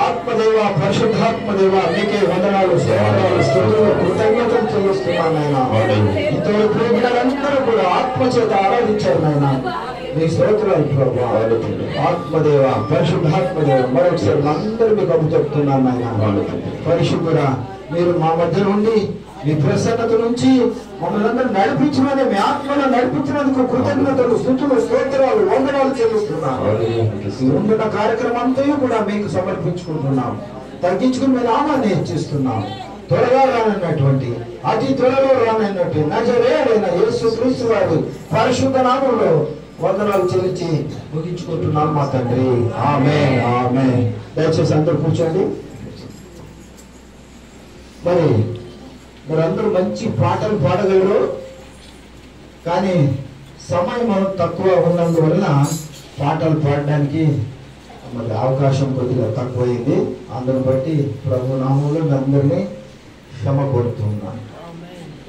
ఆత్మదేవ, పరిశుద్ధాత్మదేవ, మీకే వందనాలు, స్తోత్రాలు, స్తుతులు, కృతజ్ఞతలు చెల్లిస్తున్నాను నాయన. ఇంతవరకు బిడ్డలందరూ కూడా ఆత్మచేత ఆరాధించారు నాయన. మీ స్తోత్రాలు ప్రభు. ఆత్మదేవ, పరిశుద్ధాత్మదేవ, మరొకసారి అందరూ మీకు అప్పు చెప్తున్నాను నాయన. పరిశుద్ధుడా, మీరు మా మధ్య నుండి మీ ప్రసన్నత నుంచి మమ్మల్ని అందరూ నడిపించమని, మీ ఆత్మలో నడిపించినందుకు కృతజ్ఞతలు, స్తుతులు, స్తోత్రాలు, వందనాలు చెల్లిస్తున్నాను. ఉంటున్న కార్యక్రమం అంతా కూడా మీకు సమర్పించుకుంటున్నాం. తగ్గించుకుని మీ నామాన్ని హెచ్చిస్తున్నాం. త్వరగా రానన్నటువంటి, అతి త్వరలో రానన్నట్టు నజరేయుడైన యేసుక్రీస్తు వారి పరిశుద్ధ నామంలో వందనాలు చెల్లించి ముగించుకుంటున్నాం మా తండ్రి. ఆమేన్, ఆమేన్. దయచేసి అందరూ కూర్చోండి. మరి మీరందరూ మంచి పాటలు పాడగలరు, కానీ సమయం తక్కువ ఉన్నందువలన పాటలు పాడడానికి మరి అవకాశం కొద్దిగా తక్కువైంది. అందుని బట్టి ప్రభు నామంలో అందరినీ క్షమ కోరుతున్నాను.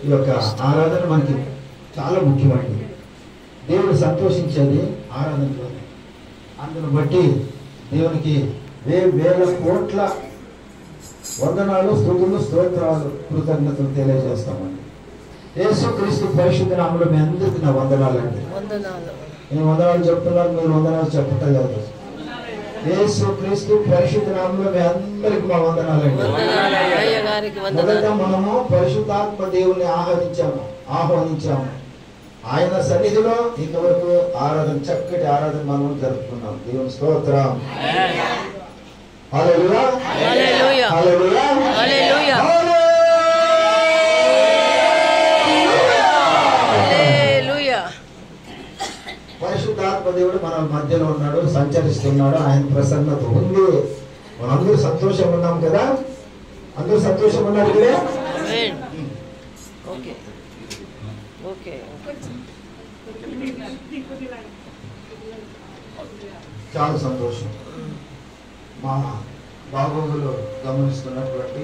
ఈ యొక్క ఆరాధన మనకి చాలా ముఖ్యమైనది. దేవుడు సంతోషించేది ఆరాధనలోనే. అందుని బట్టి దేవునికి వేల కోట్ల వందనాలు, స్తుతులు, స్తోత్రాలు, కృతజ్ఞతలు తెలియజేస్తామండి. యేసుక్రీస్తు పరిశుద్ధ నామములో మీ అందరికీ నా వందనాలండి. నేను వందనాలు చెప్తున్నాను, మీరు వందనాలు చెప్పట్లేదు. యేసుక్రీస్తు పరిశుద్ధ నామములో మీ అందరికి మా వందనాలండి. మొదట మనము పరిశుద్ధాత్మ దేవుని ఆహ్వానించాము. ఆయన సన్నిధిలో ఇంతవరకు ఆరాధన, చక్కటి ఆరాధన మనం జరుపుకున్నాం. దేవుని స్తోత్రం. హల్లెలూయా, హల్లెలూయా, హల్లెలూయా, హల్లెలూయా, హల్లెలూయా. పరిశుద్ధాత్మ దేవుడు మన మధ్యలో ఉన్నాడు, సంచరిస్తున్నాడు. ఆయన ప్రసన్నత ఉంది. మనందరూ సంతోషంగా ఉన్నాం కదా. అందరూ సంతోషంగా ఉన్నారు కదా. చాలా సంతోషం. మా బాగోగులు గమనిస్తున్నటువంటి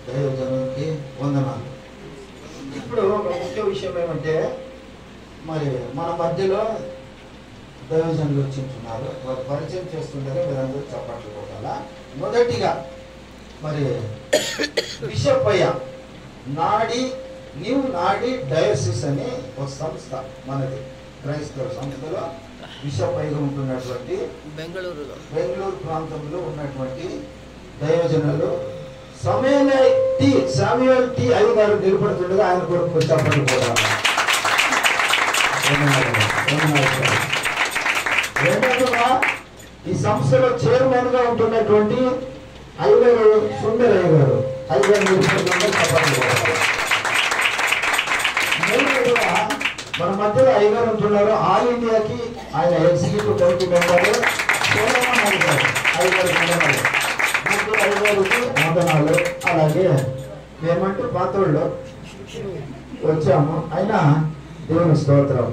దైవజనునికి వందనాలు. ఇప్పుడు ఒక ముఖ్య విషయం ఏమంటే, మరి మన మధ్యలో దైవజనులు వచ్చింటున్నారు. వారు పరిచయం చేస్తుంటారే, మీరందరూ చప్పట్లు కొట్టాలా. మొదటిగా మరి బిషప్ అయ్య న్యూ నాడి డయోసిస్ అని ఒక సంస్థ మనది, క్రైస్తవ సంస్థలో బిషప్ అయ్యగా ఉంటున్నటువంటి బెంగళూరు ప్రాంతంలో ఉన్నటువంటి దైవజనులు శామ్యూయల్ టి అయ్య గారు నిలబడుతుండగా ఆయన కొరకు చప్పట్లు కూడా. రెండవగా ఈ సంస్థలో చైర్మన్ గా ఉంటున్నటువంటి అయ్యగారు సుందరయ్య గారు, అయ్యగారు నిలబడుతుండగా చప్పట్లు కూడా. మూడవగా మన మధ్యలో అయ్యగారు ఉంటున్నారు. ఆల్ ఇండియాకి ఆయన ఎగ్జిక్యూటివ్ కమిటీ మెంబర్ అయ్యగారికి వందనాలు. అలాగే మేమంటూ పాతోళ్ళు వచ్చాము. అయినా దేవుని స్తోత్రం.